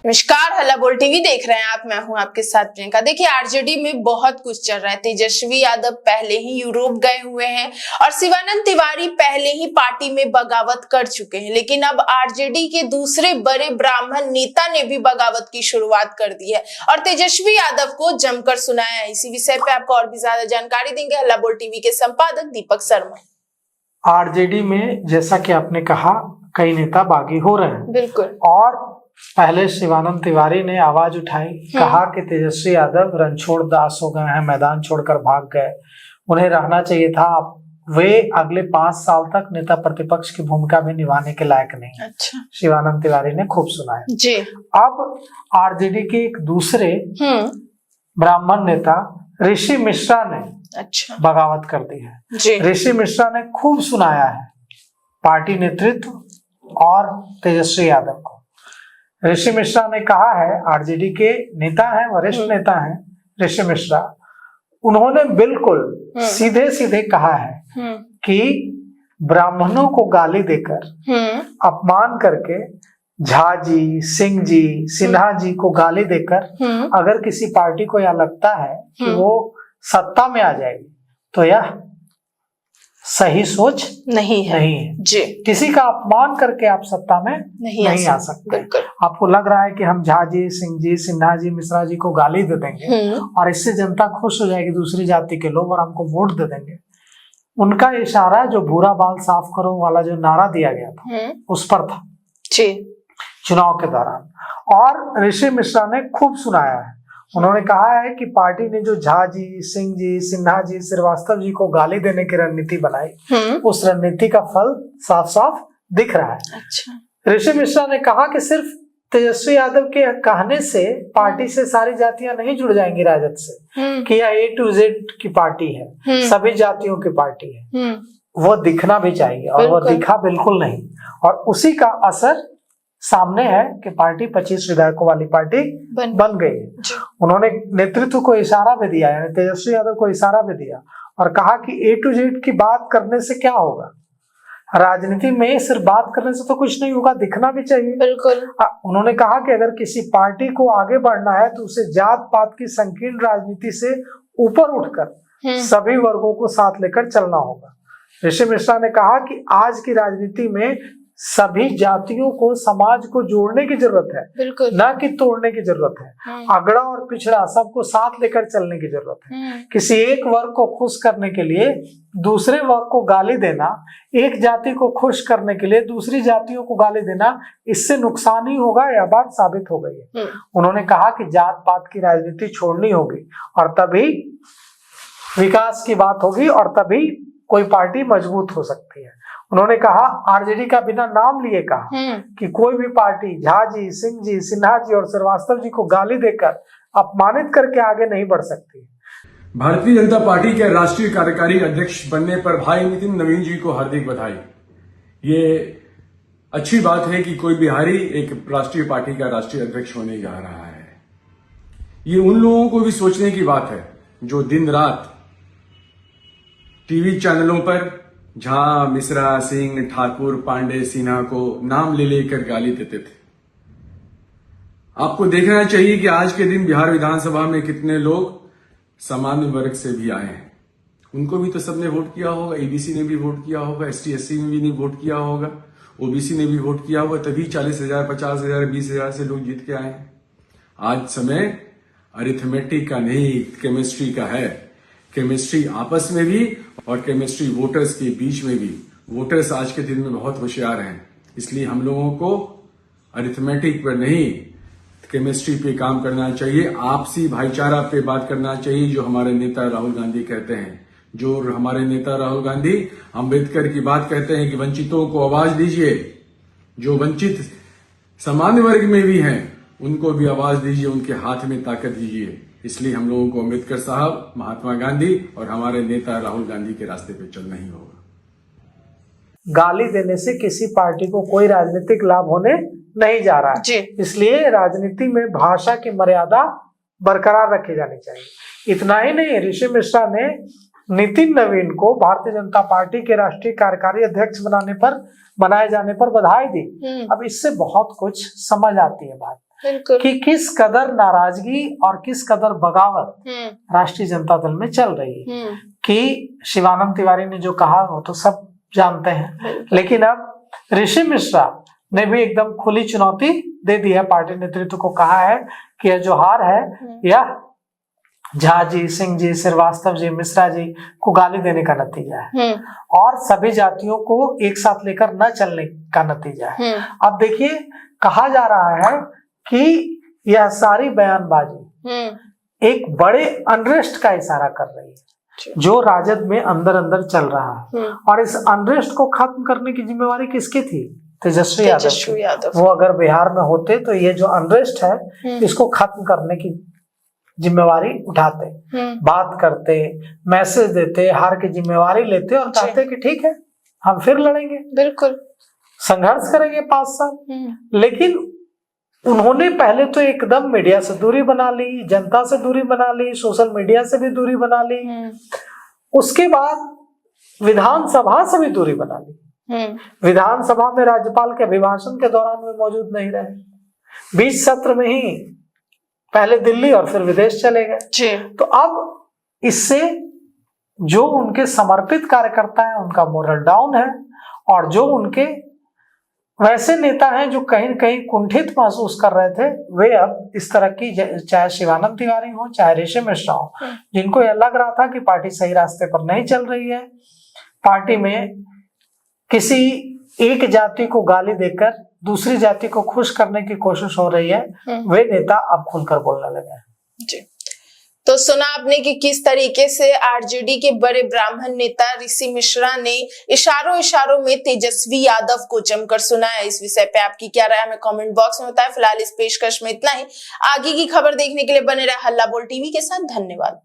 नमस्कार, हल्ला बोल टीवी देख रहे हैं आप। मैं हूं आपके साथ प्रियंका। देखिए, आरजेडी में बहुत कुछ चल रहा है। तेजस्वी यादव पहले ही यूरोप गए हुए हैं और शिवानंद तिवारी पहले ही पार्टी में बगावत कर चुके हैं, लेकिन अब आरजेडी के दूसरे बड़े ब्राह्मण नेता ने भी बगावत की शुरुआत कर दी है और तेजस्वी यादव को जमकर सुनाया है। इसी विषय पे आपको और भी ज्यादा जानकारी देंगे हल्ला बोल टीवी के संपादक दीपक शर्मा। आरजेडी में जैसा कि आपने कहा, कई नेता बागी हो रहे हैं। बिल्कुल। और पहले शिवानंद तिवारी ने आवाज उठाई, कहा कि तेजस्वी यादव रणछोड़ दास हो गए हैं, मैदान छोड़कर भाग गए, उन्हें रहना चाहिए था, वे अगले 5 साल तक नेता प्रतिपक्ष की भूमिका भी निभाने के लायक नहीं। अच्छा। शिवानंद तिवारी ने खूब सुनाया जी। अब आरजेडी के एक दूसरे ब्राह्मण नेता ऋषि मिश्रा ने बगावत कर दी है। जी। ऋषि मिश्रा ने खूब सुनाया है पार्टी नेतृत्व और तेजस्वी यादव को। ऋषि मिश्रा ने कहा है, आरजेडी के नेता हैं, वरिष्ठ नेता हैं ऋषि मिश्रा, उन्होंने बिल्कुल सीधे सीधे कहा है कि ब्राह्मणों को गाली देकर, अपमान करके, झा जी, सिंह जी, सिन्हा जी को गाली देकर अगर किसी पार्टी को यह लगता है कि वो सत्ता में आ जाएगी तो यह सही सोच नहीं है जी। किसी का अपमान करके आप सत्ता में नहीं आ सकते। आपको लग रहा है कि हम झा जी, सिंह जी, सिन्हा जी, मिश्रा जी को गाली दे देंगे और इससे जनता खुश हो जाएगी, दूसरी जाति के लोग, और हमको वोट दे देंगे। उनका इशारा जो भूरा बाल साफ करो वाला जो नारा दिया गया था उस पर था जी, चुनाव के दौरान। और ऋषि मिश्रा ने खूब सुनाया है। उन्होंने कहा है कि पार्टी ने जो झा जी, सिंह जी, सिन्हा जी, श्रीवास्तव जी को गाली देने की रणनीति बनाई, उस रणनीति का फल साफ साफ दिख रहा है। अच्छा। ऋषि मिश्रा ने कहा कि सिर्फ तेजस्वी यादव के कहने से पार्टी से सारी जातियां नहीं जुड़ जाएंगी राजद से, कि यह A to Z की पार्टी है, सभी जातियों की पार्टी है। वो दिखना भी चाहिए और वो दिखा बिल्कुल नहीं, और उसी का असर सामने है कि पार्टी 25 विधायकों वाली पार्टी बन गई है। उन्होंने नेतृत्व को इशारा भी दिया, यानी तेजस्वी यादव को इशारा भी दिया और कहा कि A to Z की बात करने से क्या होगा, राजनीति में सिर्फ बात करने से तो कुछ नहीं होगा, दिखना भी चाहिए। बिल्कुल। उन्होंने कहा कि अगर किसी पार्टी को आगे बढ़ना है तो उसे जात पात की संकीर्ण राजनीति से ऊपर उठकर सभी वर्गों को साथ लेकर चलना होगा। ऋषि मिश्रा ने कहा कि आज की राजनीति में सभी जातियों को, समाज को जोड़ने की जरूरत है, ना कि तोड़ने की जरूरत है। अगड़ा और पिछड़ा सबको साथ लेकर चलने की जरूरत है। किसी एक वर्ग को खुश करने के लिए दूसरे वर्ग को गाली देना, एक जाति को खुश करने के लिए दूसरी जातियों को गाली देना, इससे नुकसान ही होगा, यह बात साबित हो गई है। उन्होंने कहा कि जात पात की राजनीति छोड़नी होगी और तभी विकास की बात होगी और तभी कोई पार्टी मजबूत हो सकती है। उन्होंने कहा, आरजेडी का बिना नाम लिए कहा कि कोई भी पार्टी झा जी, सिंह जी, सिन्हा जी और श्रीवास्तव जी को गाली देकर, अपमानित करके आगे नहीं बढ़ सकती। भारतीय जनता पार्टी के राष्ट्रीय कार्यकारी अध्यक्ष बनने पर भाई नितिन नवीन जी को हार्दिक बधाई। ये अच्छी बात है कि कोई बिहारी एक राष्ट्रीय पार्टी का राष्ट्रीय अध्यक्ष होने जा रहा है। ये उन लोगों को भी सोचने की बात है जो दिन रात टीवी चैनलों पर झा, मिश्रा, सिंह, ठाकुर, पांडे, सिन्हा को नाम ले लेकर गाली देते थे। आपको देखना चाहिए कि आज के दिन बिहार विधानसभा में कितने लोग सामान्य वर्ग से भी आए हैं। उनको भी तो सबने वोट किया होगा, एबीसी ने भी वोट किया होगा, ST SC ने भी वोट किया होगा, ओबीसी ने भी वोट किया होगा, तभी 40,000, 50,000, 20,000 से लोग जीत के आए हैं। आज समय अरिथमेटिक का नहीं, केमिस्ट्री का है। केमिस्ट्री आपस में भी और केमिस्ट्री वोटर्स के बीच में भी। वोटर्स आज के दिन में बहुत होशियार हैं, इसलिए हम लोगों को अरिथमेटिक पर नहीं, केमिस्ट्री पे काम करना चाहिए, आपसी भाईचारा पे बात करना चाहिए, जो हमारे नेता राहुल गांधी कहते हैं। जो हमारे नेता राहुल गांधी अंबेडकर की बात कहते हैं कि वंचितों को आवाज दीजिए, जो वंचित सामान्य वर्ग में भी हैं उनको भी आवाज दीजिए, उनके हाथ में ताकत दीजिए। इसलिए हम लोगों को अम्बेडकर साहब, महात्मा गांधी और हमारे नेता राहुल गांधी के रास्ते पे चलना ही होगा। गाली देने से किसी पार्टी को कोई राजनीतिक लाभ होने नहीं जा रहा है, इसलिए राजनीति में भाषा की मर्यादा बरकरार रखी जानी चाहिए। इतना ही नहीं, ऋषि मिश्रा ने नितिन नवीन को भारतीय जनता पार्टी के राष्ट्रीय कार्यकारी अध्यक्ष बनाए जाने पर बधाई दी। अब इससे बहुत कुछ समझ आती है बात। बिल्कुल। कि किस कदर नाराजगी और किस कदर बगावत राष्ट्रीय जनता दल में चल रही है। कि शिवानंद तिवारी ने जो कहा वो तो सब जानते हैं, लेकिन अब ऋषि मिश्रा ने भी एकदम खुली चुनौती दे दी है पार्टी नेतृत्व को। कहा है कि यह जो हार है यह झा जी, सिंह जी, श्रीवास्तव जी, मिश्रा जी को गाली देने का नतीजा है और सभी जातियों को एक साथ लेकर न चलने का नतीजा है। अब देखिए, कहा जा रहा है कि यह सारी बयानबाजी एक बड़े अनरेस्ट का इशारा कर रही है जो राजद में अंदर अंदर चल रहा है। और इस अनरेस्ट को खत्म करने की जिम्मेवारी किसकी थी? तेजस्वी यादव। वो अगर बिहार में होते तो ये जो अनरेस्ट है इसको खत्म करने की जिम्मेवारी उठाते, बात करते, मैसेज देते, हार की जिम्मेवारी लेते और कहते कि ठीक है हम फिर लड़ेंगे, बिल्कुल संघर्ष करेंगे 5 साल। लेकिन उन्होंने पहले तो एकदम मीडिया से दूरी बना ली, जनता से दूरी बना ली, सोशल मीडिया से भी दूरी बना ली, उसके बाद विधानसभा से भी दूरी बना ली। विधानसभा में राज्यपाल के अभिभाषण के दौरान वे मौजूद नहीं रहे, बीच सत्र में ही पहले दिल्ली और फिर विदेश चले गए। तो अब इससे जो उनके समर्पित कार्यकर्ता हैं उनका मोरल डाउन है और जो उनके वैसे नेता हैं जो कहीं न कहीं कुंठित महसूस कर रहे थे, वे अब इस तरह की, चाहे शिवानंद तिवारी हो चाहे ऋषि मिश्रा हो, जिनको यह लग रहा था कि पार्टी सही रास्ते पर नहीं चल रही है, पार्टी में किसी एक जाति को गाली देकर दूसरी जाति को खुश करने की कोशिश हो रही है, वे नेता अब खुलकर बोलने लगे हैं। जी, तो सुना आपने कि किस तरीके से आरजेडी के बड़े ब्राह्मण नेता ऋषि मिश्रा ने इशारों में तेजस्वी यादव को जमकर सुनाया। इस विषय पे आपकी क्या राय हमें कमेंट बॉक्स में बताएं। फिलहाल इस पेशकश में इतना ही। आगे की खबर देखने के लिए बने रहे हल्ला बोल टीवी के साथ। धन्यवाद।